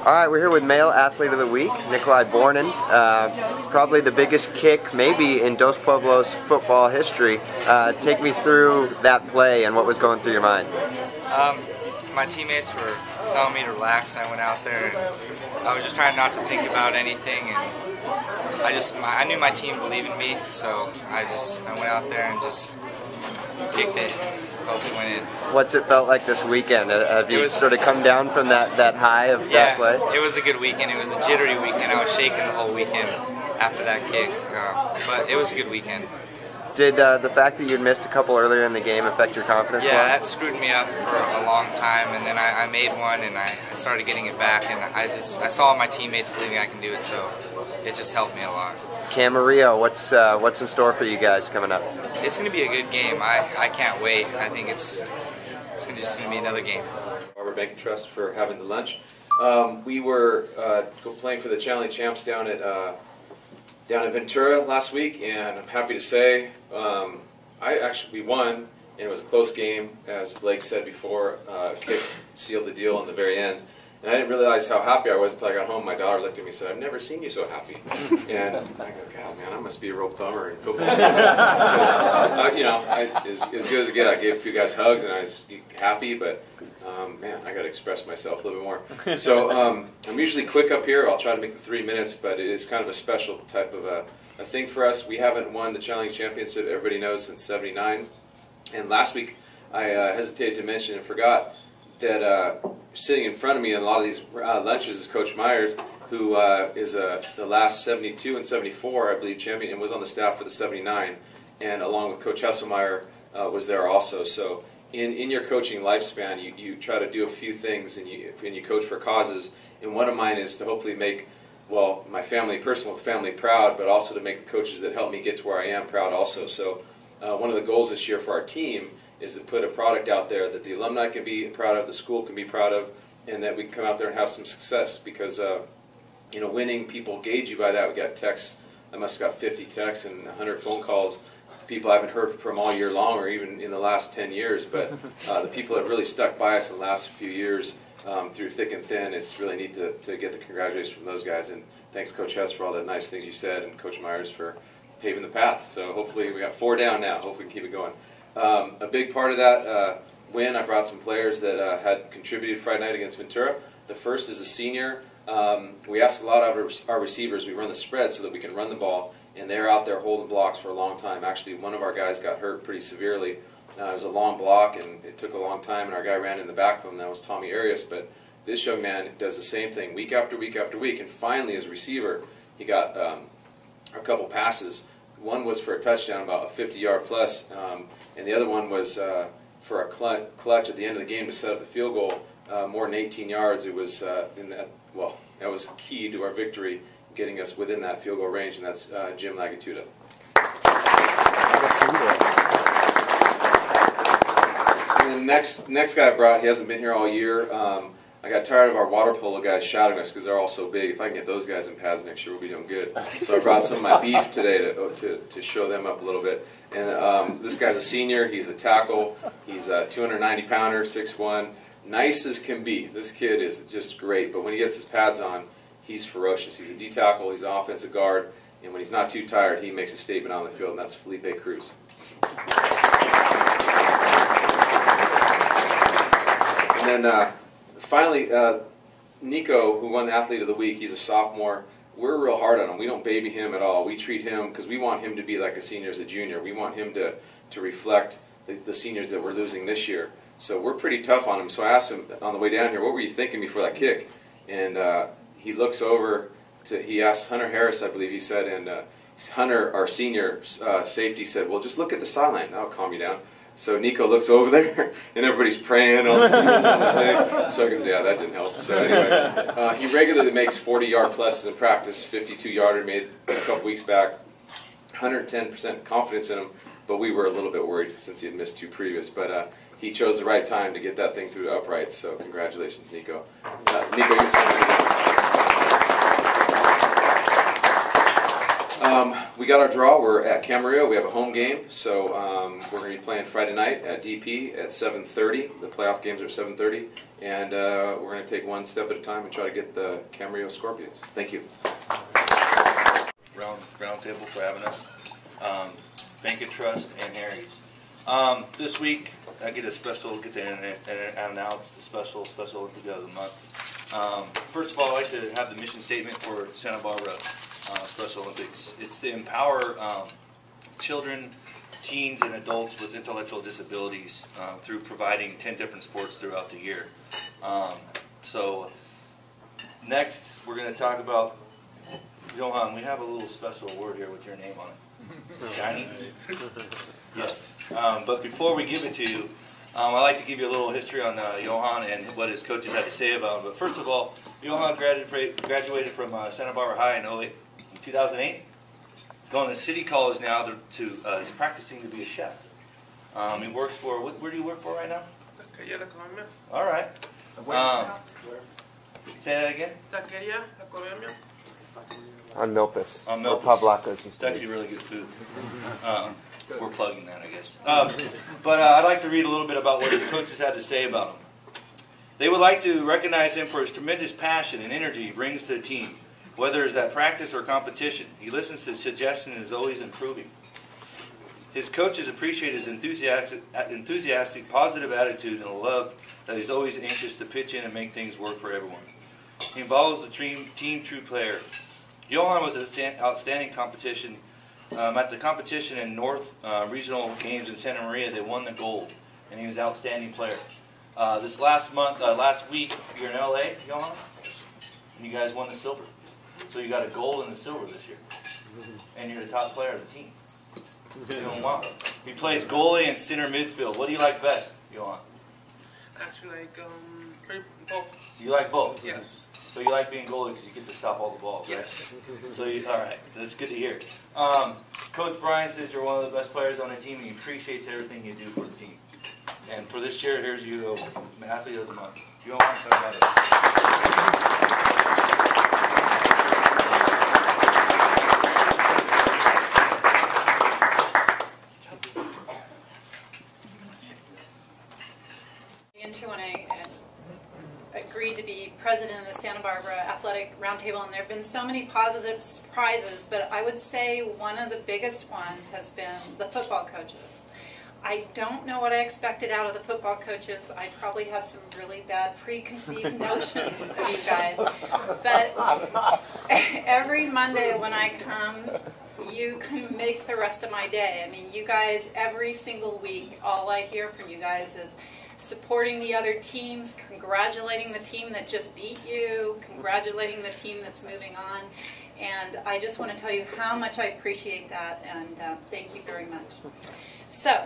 All right, we're here with Male Athlete of the Week, Nikolai Bornin. Probably the biggest kick, maybe, in Dos Pueblos football history. Take me through that play and what was going through your mind. My teammates were telling me to relax. I went out there and I was just trying not to think about anything, and I knew my team believed in me, so I went out there and just kicked it. Hopefully went in. What's it felt like this weekend? Have you sort of come down from that high of that play? Yeah, it was a good weekend. It was a jittery weekend. I was shaking the whole weekend after that kick, but it was a good weekend. Did the fact that you'd missed a couple earlier in the game affect your confidence? Yeah, that screwed me up for a long time, and then I made one, and I started getting it back, and I saw my teammates believing I can do it, so it just helped me a lot. Camarillo, what's in store for you guys coming up? It's going to be a good game. I can't wait. I think it's just going to be another game. Arbor Bank and Trust for having the lunch. We were playing for the Challenge Champs down at Ventura last week, and I'm happy to say we won, and it was a close game. As Blake said before, a kick sealed the deal in the very end. And I didn't realize how happy I was until I got home. My daughter looked at me and said, "I've never seen you so happy." And I go, "God, man, I must be a real bummer in football." Because, as good as it gets, I gave a few guys hugs, and I was happy, but man, I got to express myself a little bit more. So I'm usually quick up here. I'll try to make the 3 minutes, but it is kind of a special type of a thing for us. We haven't won the Challenge Championship, everybody knows, since '79. And last week, I hesitated to mention and forgot that sitting in front of me in a lot of these lunches is Coach Myers, who is the last 72 and 74, I believe, champion, and was on the staff for the '79, and along with Coach Hesselmeyer was there also. So in your coaching lifespan, you try to do a few things, and you coach for causes, and one of mine is to hopefully make, well, my personal family proud, but also to make the coaches that help me get to where I am proud also. So one of the goals this year for our team is to put a product out there that the alumni can be proud of, the school can be proud of, and that we can come out there and have some success. Because winning, people gauge you by that. We got texts. I must have got 50 texts and 100 phone calls. People I haven't heard from all year long, or even in the last 10 years. But the people that really stuck by us in the last few years, through thick and thin, it's really neat to get the congratulations from those guys. And thanks, Coach Hess, for all the nice things you said, and Coach Myers for paving the path. So hopefully we got 4 down now. Hopefully we can keep it going. A big part of that win, I brought some players that had contributed Friday night against Ventura. The first is a senior. We ask a lot of our receivers. We run the spread so that we can run the ball, and they're out there holding blocks for a long time. Actually, one of our guys got hurt pretty severely. It was a long block, and it took a long time, and our guy ran in the back of him. That was Tommy Arias, but this young man does the same thing week after week after week, and finally, as a receiver, he got a couple passes. One was for a touchdown, about a 50-yard plus, and the other one was for a clutch at the end of the game to set up the field goal, more than 18 yards. It was that was key to our victory, getting us within that field goal range, and that's Jim Lagatuda. And the next guy I brought, he hasn't been here all year. I got tired of our water polo guys shouting us because they're all so big. If I can get those guys in pads next year, we'll be doing good. So I brought some of my beef today to show them up a little bit. And this guy's a senior. He's a tackle. He's a 290-pounder, 6'1", nice as can be. This kid is just great. But when he gets his pads on, he's ferocious. He's a D tackle. He's an offensive guard. And when he's not too tired, he makes a statement on the field, and that's Felipe Cruz. And then finally, Nico, who won the Athlete of the Week, he's a sophomore. We're real hard on him. We don't baby him at all. We treat him because we want him to be like a senior as a junior. We want him to reflect the seniors that we're losing this year. So we're pretty tough on him. So I asked him on the way down here, what were you thinking before that kick? And he looks over he asked Hunter Harris, I believe he said, and Hunter, our senior safety, said, "Well, just look at the sideline. That'll calm you down." So Nico looks over there, and everybody's praying on the thing. So he goes, "Yeah, that didn't help." So anyway, he regularly makes 40-yard pluses in practice, 52-yarder made a couple weeks back, 110% confidence in him, but we were a little bit worried since he had missed 2 previous. But he chose the right time to get that thing through the uprights, so congratulations, Nico. Nico, you can We got our draw. We're at Camarillo. We have a home game, so we're going to be playing Friday night at DP at 7:30. The playoff games are 7:30, and we're going to take one step at a time and try to get the Camarillo Scorpions. Thank you. Round table for having us. Bank of Trust and Harry's. This week I get a special, get to announce the special Olympic of the month. First of all, I'd like to have the mission statement for Santa Barbara Special Olympics. It's to empower children, teens, and adults with intellectual disabilities through providing 10 different sports throughout the year. So next we're going to talk about, Johan, we have a little special award here with your name on it. Shiny? Yes. But before we give it to you, I'd like to give you a little history on Johan and what his coaches had to say about him. But first of all, Johan graduated from Santa Barbara High in 2008. He's going to City College now he's practicing to be a chef. He works for, where do you work for right now? Taqueria La Colombia. All right. Say that again? Taqueria La Colombia. On Milpas. On Milpas. Or Pablaca's. It's actually really good food. We're plugging that, I guess. But I'd like to read a little bit about what his coaches had to say about him. They would like to recognize him for his tremendous passion and energy he brings to the team, whether it's at practice or competition. He listens to suggestions and is always improving. His coaches appreciate his enthusiastic, positive attitude and the love that he's always anxious to pitch in and make things work for everyone. He involves the team true player. Johan was an outstanding competition. At the competition in North Regional Games in Santa Maria, they won the gold, and he was an outstanding player. This last week, you're in LA, Johan, and you guys won the silver. So you got a gold and a silver this year, and you're the top player of the team. You're doing well. He plays goalie and center midfield. What do you like best, Johan? Actually, both. You like both? Yes. So you like being goalie because you get to stop all the balls, right? Yes. So all right, that's good to hear. Coach Brian says you're one of the best players on the team and he appreciates everything you do for the team. And for this year, here's you, Athlete of the Month. You don't want to talk about it. Into when I agreed to be president of the Santa Barbara Athletic Roundtable, and there have been so many positive surprises, but I would say one of the biggest ones has been the football coaches. I don't know what I expected out of the football coaches. I probably had some really bad preconceived notions of you guys, but every Monday when I come, you can make the rest of my day. I mean, you guys, every single week, all I hear from you guys is supporting the other teams, congratulating the team that just beat you, congratulating the team that's moving on. And I just want to tell you how much I appreciate that, and thank you very much. So,